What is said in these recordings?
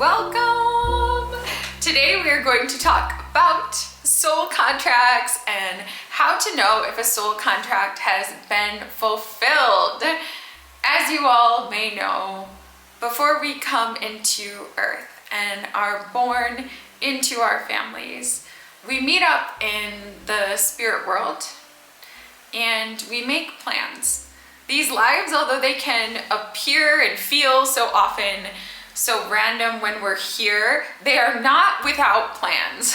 welcome! Today we are going to talk about soul contracts and how to know if a soul contract has been fulfilled. As you all may know, before we come into earth and are born into our families, we meet up in the spirit world and we make plans. These lives, although they can appear and feel so often so random when we're here, they are not without plans.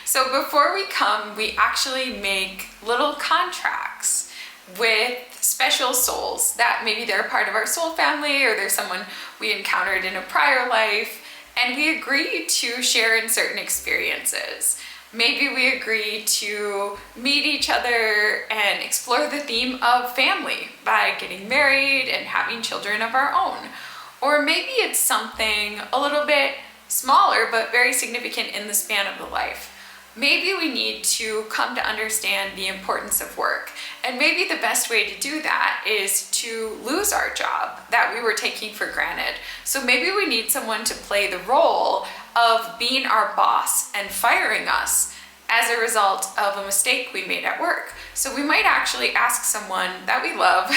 So before we come, we actually make little contracts with special souls that maybe they're part of our soul family or they're someone we encountered in a prior life, and we agree to share in certain experiences. Maybe we agree to meet each other and explore the theme of family by getting married and having children of our own. Or maybe it's something a little bit smaller but very significant in the span of the life. Maybe we need to come to understand the importance of work. And maybe the best way to do that is to lose our job that we were taking for granted. So maybe we need someone to play the role of being our boss and firing us as a result of a mistake we made at work. So we might actually ask someone that we love,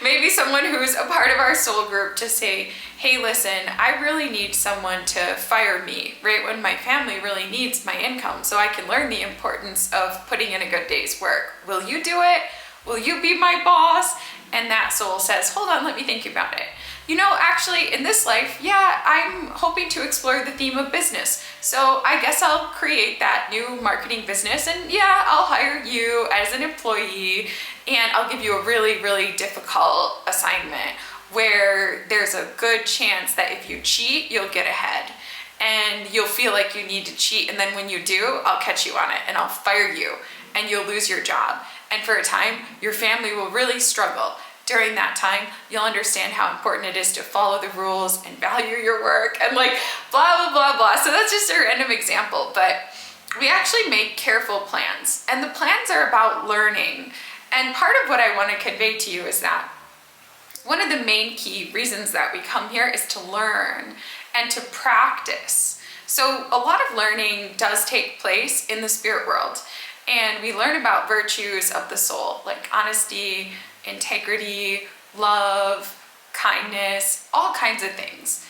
maybe someone who's a part of our soul group, to say, hey, listen, I really need someone to fire me right when my family really needs my income so I can learn the importance of putting in a good day's work. Will you do it? Will you be my boss? And that soul says, hold on, let me think about it. You know, actually in this life, yeah, I'm hoping to explore the theme of business. So I guess I'll create that new marketing business, and yeah, I'll hire you as an employee and I'll give you a really, really difficult assignment where there's a good chance that if you cheat, you'll get ahead and you'll feel like you need to cheat. And then when you do, I'll catch you on it and I'll fire you and you'll lose your job. And for a time, your family will really struggle. During that time, you'll understand how important it is to follow the rules and value your work and like blah, blah, blah, blah. So that's just a random example, but we actually make careful plans, and the plans are about learning. And part of what I want to convey to you is that one of the main key reasons that we come here is to learn and to practice. So a lot of learning does take place in the spirit world, and we learn about virtues of the soul, like honesty, integrity, love, kindness, all kinds of things.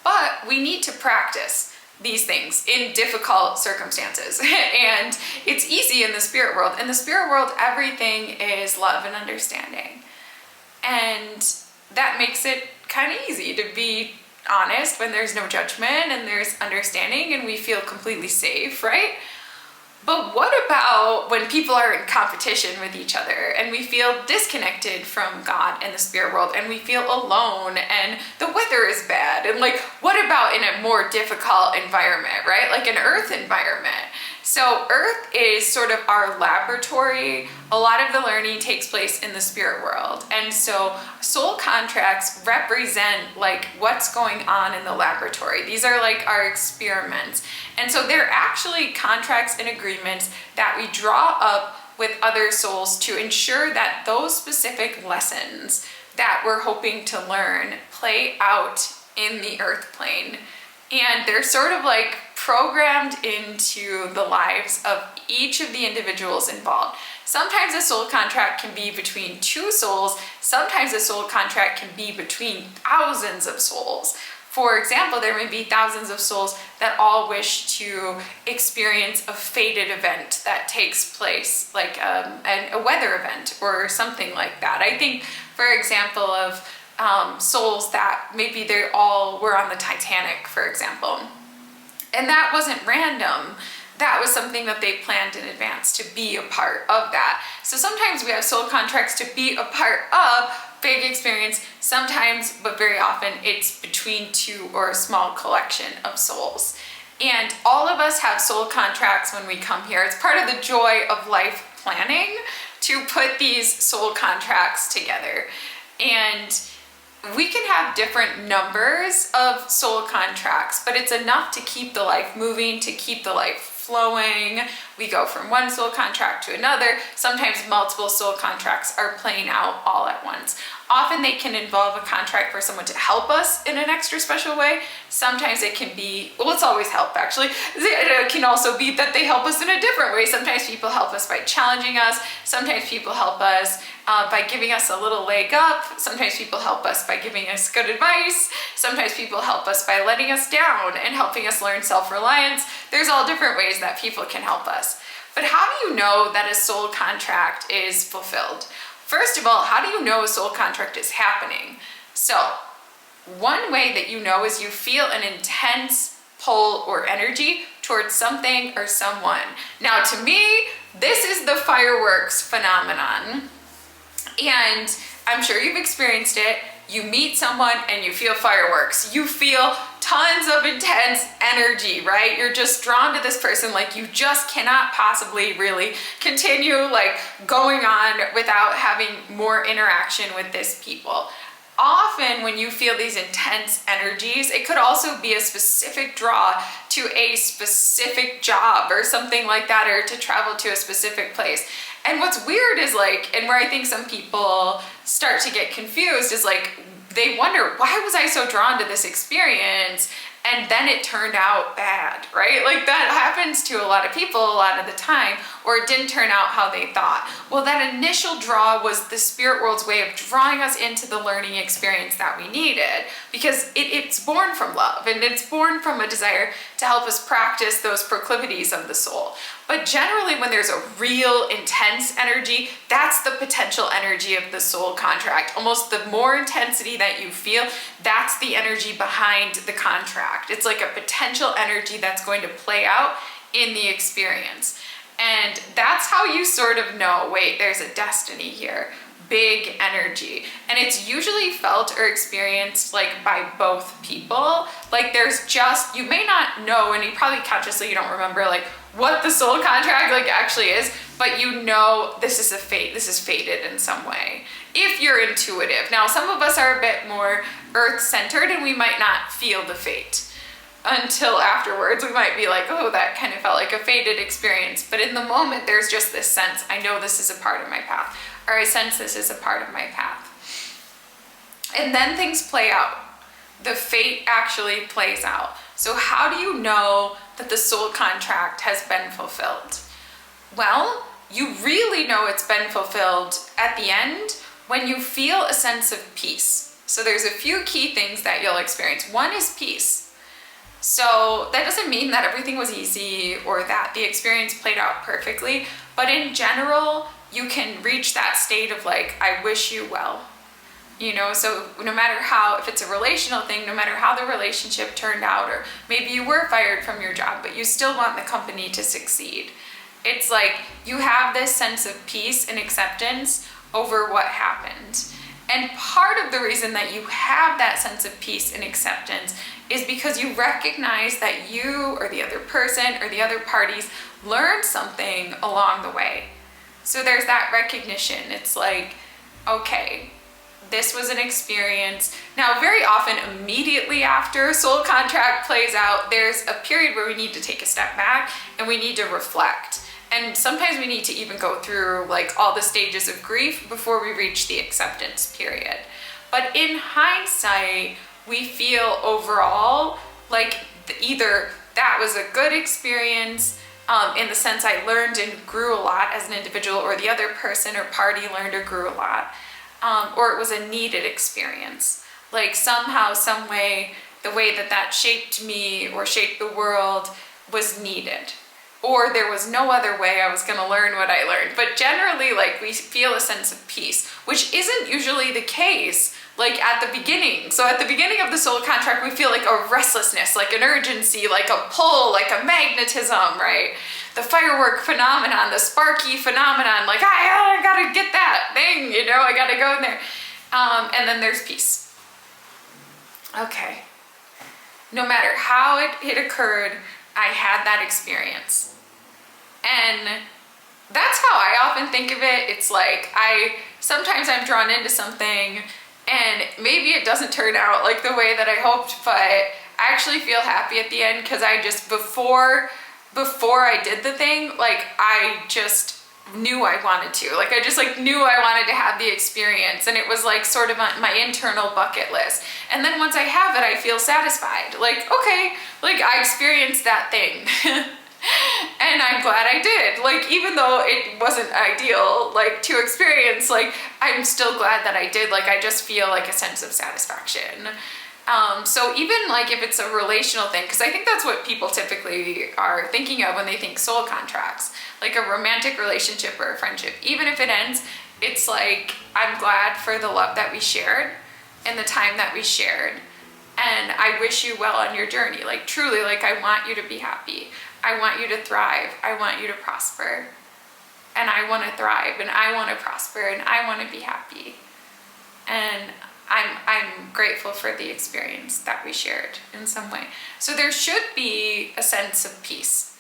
But we need to practice these things in difficult circumstances. And it's easy in the spirit world. In the spirit world, everything is love and understanding. And that makes it kind of easy to be honest when there's no judgment and there's understanding and we feel completely safe, right? But what about when people are in competition with each other and we feel disconnected from God and the spirit world and we feel alone and the weather is bad? And like, what about in a more difficult environment, right? Like an earth environment. So earth is sort of our laboratory. A lot of the learning takes place in the spirit world. And so soul contracts represent like what's going on in the laboratory. These are like our experiments. And so they're actually contracts and agreements that we draw up with other souls to ensure that those specific lessons that we're hoping to learn play out in the earth plane. And they're sort of like programmed into the lives of each of the individuals involved. Sometimes a soul contract can be between two souls. Sometimes a soul contract can be between thousands of souls. For example, there may be thousands of souls that all wish to experience a fated event that takes place, like a weather event or something like that. I think, for example, of souls that maybe they all were on the Titanic, for example. And that wasn't random. That was something that they planned in advance to be a part of that. So sometimes we have soul contracts to be a part of big experience. Sometimes, but very often, it's between two or a small collection of souls. And all of us have soul contracts when we come here. It's part of the joy of life planning to put these soul contracts together. And we can have different numbers of soul contracts, but it's enough to keep the life moving, to keep the life flowing. We go from one soul contract to another. Sometimes multiple soul contracts are playing out all at once. Often they can involve a contract for someone to help us in an extra special way. Sometimes it can be, well, it's always help actually. It can also be that they help us in a different way. Sometimes people help us by challenging us. Sometimes people help us by giving us a little leg up. Sometimes people help us by giving us good advice. Sometimes people help us by letting us down and helping us learn self-reliance. There's all different ways that people can help us. But how do you know that a soul contract is fulfilled? First of all, how do you know a soul contract is happening? So, one way that you know is you feel an intense pull or energy towards something or someone. Now, to me, this is the fireworks phenomenon. And I'm sure you've experienced it. You meet someone and you feel fireworks. You feel tons of intense energy, right? You're just drawn to this person, like you just cannot possibly really continue like going on without having more interaction with this people. Often when you feel these intense energies, it could also be a specific draw to a specific job or something like that, or to travel to a specific place. And what's weird is like, and where I think some people start to get confused is like, they wonder, why was I so drawn to this experience? And then it turned out bad, right? Like that happens to a lot of people a lot of the time, or it didn't turn out how they thought. Well, that initial draw was the spirit world's way of drawing us into the learning experience that we needed, because it's born from love and it's born from a desire to help us practice those proclivities of the soul. But generally when there's a real intense energy, that's the potential energy of the soul contract. Almost the more intensity that you feel, that's the energy behind the contract. It's like a potential energy that's going to play out in the experience. And that's how you sort of know, wait, there's a destiny here. Big energy. And it's usually felt or experienced like by both people. Like there's just, you may not know, and you probably consciously you don't remember like what the soul contract like actually is, but you know this is a fate, this is fated in some way. If you're intuitive. Now some of us are a bit more earth-centered and we might not feel the fate until afterwards. We might be like, oh, that kind of felt like a fated experience. But in the moment, there's just this sense, I know this is a part of my path, or I sense this is a part of my path. And then things play out. The fate actually plays out. So how do you know that the soul contract has been fulfilled? Well, you really know it's been fulfilled at the end when you feel a sense of peace. So there's a few key things that you'll experience. One is peace. So that doesn't mean that everything was easy or that the experience played out perfectly, but in general, you can reach that state of like, I wish you well. You know, so no matter how, if it's a relational thing, no matter how the relationship turned out, or maybe you were fired from your job, but you still want the company to succeed. It's like you have this sense of peace and acceptance over what happened. And part of the reason that you have that sense of peace and acceptance is because you recognize that you or the other person or the other parties learned something along the way. So there's that recognition. It's like, okay, this was an experience. Now, very often immediately after soul contract plays out, there's a period where we need to take a step back and we need to reflect. And sometimes we need to even go through like all the stages of grief before we reach the acceptance period. But in hindsight, we feel overall like either that was a good experience in the sense I learned and grew a lot as an individual, or the other person or party learned or grew a lot, or it was a needed experience. Like somehow, some way, the way that that shaped me or shaped the world was needed. Or there was no other way I was going to learn what I learned. But generally, like, we feel a sense of peace, which isn't usually the case, like, at the beginning. So at the beginning of the soul contract, we feel like a restlessness, like an urgency, like a pull, like a magnetism, right? The firework phenomenon, the sparky phenomenon, like, I gotta get that thing, you know, I gotta go in there. And then there's peace. Okay. No matter how it occurred, I had that experience. And that's how I often think of it. It's like sometimes I'm drawn into something and maybe it doesn't turn out like the way that I hoped, but I actually feel happy at the end because I just, before before I did the thing, like I just knew I wanted to. Like I just like knew I wanted to have the experience, and it was like sort of my internal bucket list. And then once I have it, I feel satisfied. Like, okay, like I experienced that thing. And I'm glad I did. Like, even though it wasn't ideal, like, to experience, like, I'm still glad that I did. Like, I just feel like a sense of satisfaction. So even like if it's a relational thing, because I think that's what people typically are thinking of when they think soul contracts, like a romantic relationship or a friendship, even if it ends, it's like, I'm glad for the love that we shared and the time that we shared. And I wish you well on your journey. Like truly, like I want you to be happy. I want you to thrive. I want you to prosper. And I want to thrive, and I want to prosper, and I want to be happy. And I'm grateful for the experience that we shared in some way. So there should be a sense of peace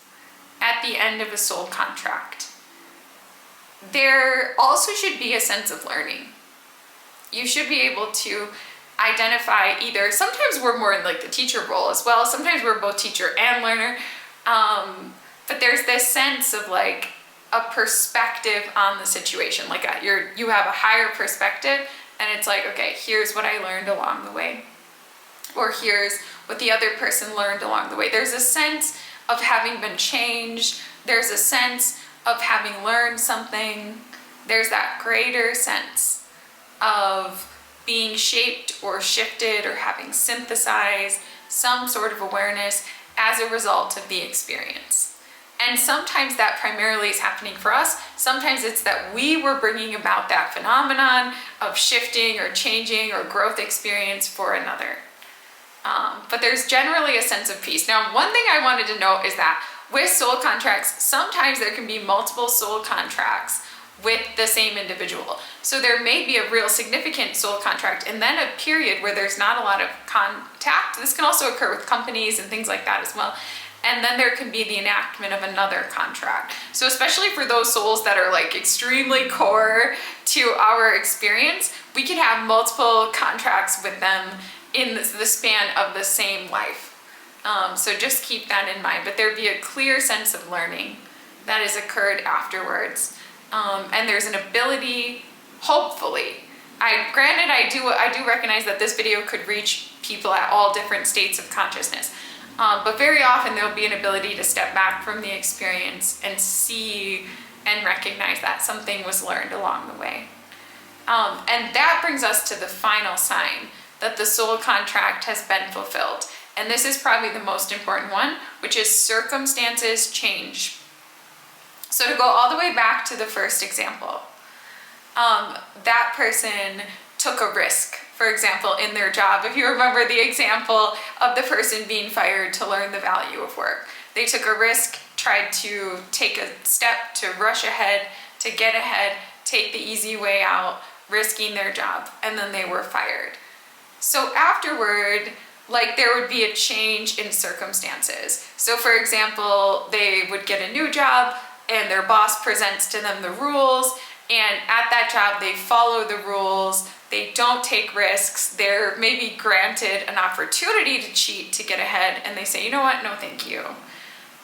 at the end of a soul contract. There also should be a sense of learning. You should be able to identify either, sometimes we're more in like the teacher role as well, sometimes we're both teacher and learner, but there's this sense of like a perspective on the situation, like you have a higher perspective, and it's like, okay, here's what I learned along the way, or here's what the other person learned along the way. There's a sense of having been changed, there's a sense of having learned something, there's that greater sense of being shaped or shifted or having synthesized some sort of awareness as a result of the experience. And sometimes that primarily is happening for us. Sometimes it's that we were bringing about that phenomenon of shifting or changing or growth experience for another. But there's generally a sense of peace. Now, one thing I wanted to note is that with soul contracts, sometimes there can be multiple soul contracts with the same individual. So there may be a real significant soul contract and then a period where there's not a lot of contact. This can also occur with companies and things like that as well. And then there can be the enactment of another contract. So especially for those souls that are like extremely core to our experience, we can have multiple contracts with them in the span of the same life. So just keep that in mind. But there'd be a clear sense of learning that has occurred afterwards. And there's an ability, hopefully. Granted, I do recognize that this video could reach people at all different states of consciousness. But very often there'll be an ability to step back from the experience and see and recognize that something was learned along the way. And that brings us to the final sign that the soul contract has been fulfilled. And this is probably the most important one, which is circumstances change. So to go all the way back to the first example, that person took a risk, for example, in their job. If you remember the example of the person being fired to learn the value of work. They took a risk, tried to take a step to rush ahead, to get ahead, take the easy way out, risking their job, and then they were fired. So afterward, like there would be a change in circumstances. So for example, they would get a new job and their boss presents to them the rules, and at that job they follow the rules, they don't take risks, they're maybe granted an opportunity to cheat to get ahead, and they say, you know what, no thank you.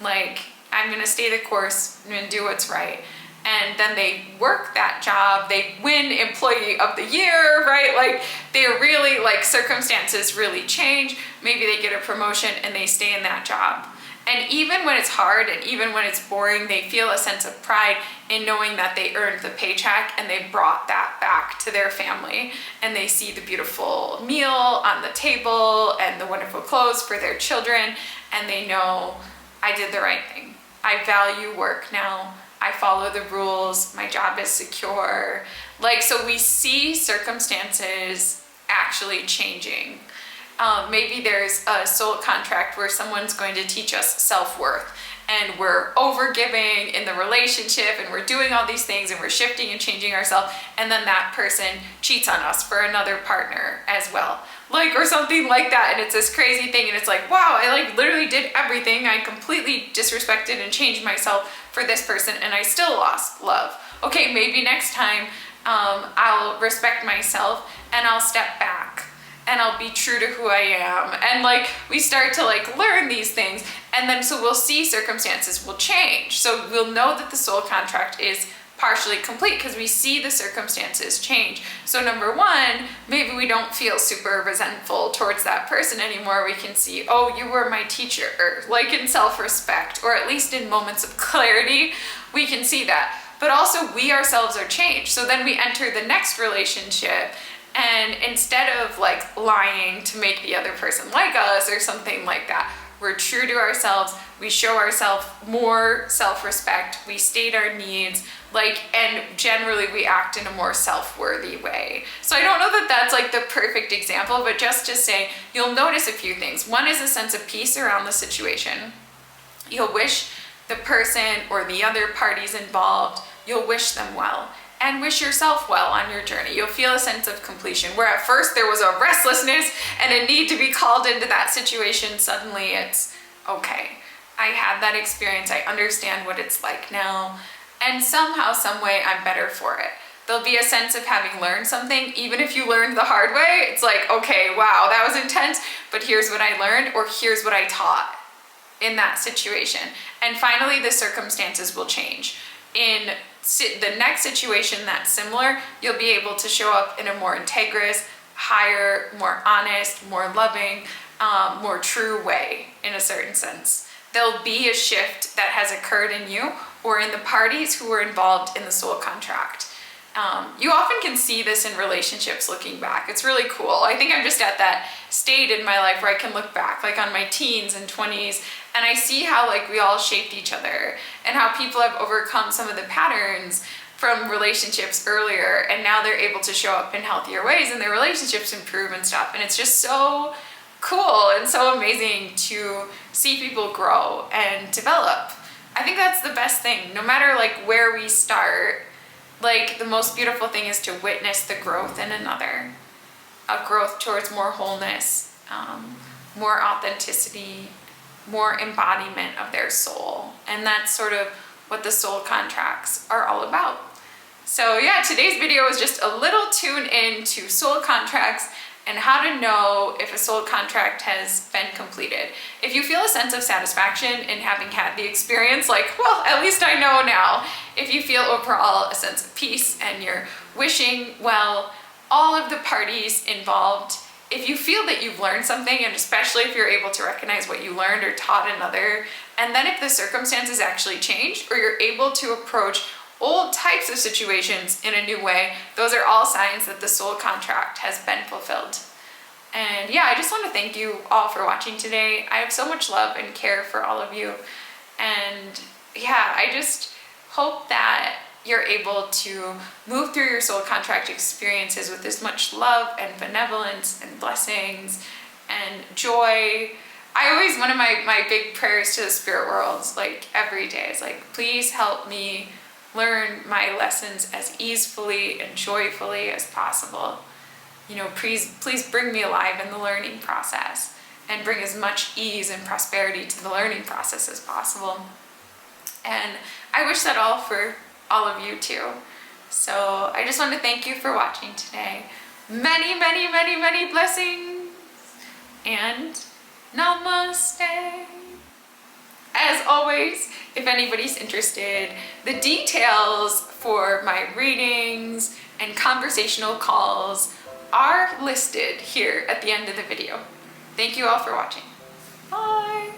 Like, I'm gonna stay the course, I'm gonna do what's right. And then they work that job, they win Employee of the Year, right? Like, they're really, like, circumstances really change. Maybe they get a promotion and they stay in that job. And even when it's hard and even when it's boring, they feel a sense of pride in knowing that they earned the paycheck and they brought that back to their family. And they see the beautiful meal on the table and the wonderful clothes for their children. And they know, I did the right thing. I value work now. I follow the rules, my job is secure. Like, so we see circumstances actually changing. Maybe there's a soul contract where someone's going to teach us self-worth, and we're overgiving in the relationship and we're doing all these things and we're shifting and changing ourselves, and then that person cheats on us for another partner as well. Like, or something like that, and it's this crazy thing, and it's like, wow, I like literally did everything. I completely disrespected and changed myself for this person and I still lost love. Okay, maybe next time I'll respect myself and I'll step back and I'll be true to who I am. And like, we start to like learn these things, and then so we'll see circumstances will change. So we'll know that the soul contract is partially complete because we see the circumstances change. So number one, maybe we don't feel super resentful towards that person anymore. We can see, oh, you were my teacher, like in self-respect, or at least in moments of clarity, we can see that. But also we ourselves are changed. So then we enter the next relationship, and instead of like lying to make the other person like us or something like that, we're true to ourselves, we show ourselves more self-respect, we state our needs, like, and generally we act in a more self-worthy way. So I don't know that that's like the perfect example, but just to say, you'll notice a few things. One is a sense of peace around the situation. You'll wish the person or the other parties involved, you'll wish them well. And wish yourself well on your journey. You'll feel a sense of completion. Where at first there was a restlessness and a need to be called into that situation, suddenly it's, okay, I had that experience, I understand what it's like now, and somehow, some way, I'm better for it. There'll be a sense of having learned something, even if you learned the hard way. It's like, okay, wow, that was intense, but here's what I learned, or here's what I taught in that situation. And finally, the circumstances will change. In the next situation that's similar, you'll be able to show up in a more integrous, higher, more honest, more loving, more true way in a certain sense. There'll be a shift that has occurred in you or in the parties who were involved in the soul contract. You often can see this in relationships looking back. It's really cool. I think I'm just at that state in my life where I can look back, like on my teens and 20s, and I see how like we all shaped each other and how people have overcome some of the patterns from relationships earlier, and now they're able to show up in healthier ways and their relationships improve and stuff. And it's just so cool and so amazing to see people grow and develop. I think that's the best thing. No matter like where we start, like the most beautiful thing is to witness the growth in another, a growth towards more wholeness, more authenticity, more embodiment of their soul. And that's sort of what the soul contracts are all about. So yeah, today's video is just a little tune in to soul contracts and how to know if a soul contract has been completed. If you feel a sense of satisfaction in having had the experience, like, well, at least I know now. If you feel overall a sense of peace and you're wishing well all of the parties involved, if you feel that you've learned something, and especially if you're able to recognize what you learned or taught another, and then if the circumstances actually change or you're able to approach old types of situations in a new way, those are all signs that the soul contract has been fulfilled. And yeah, I just want to thank you all for watching today. I have so much love and care for all of you. And yeah, I just hope that you're able to move through your soul contract experiences with as much love and benevolence and blessings and joy. One of my big prayers to the spirit world, like every day, is like, please help me learn my lessons as easily and joyfully as possible. You know, please bring me alive in the learning process and bring as much ease and prosperity to the learning process as possible. And I wish that all for all of you too. So I just want to thank you for watching today. Many, many, many, many blessings and namaste. As always, if anybody's interested, the details for my readings and conversational calls are listed here at the end of the video. Thank you all for watching. Bye.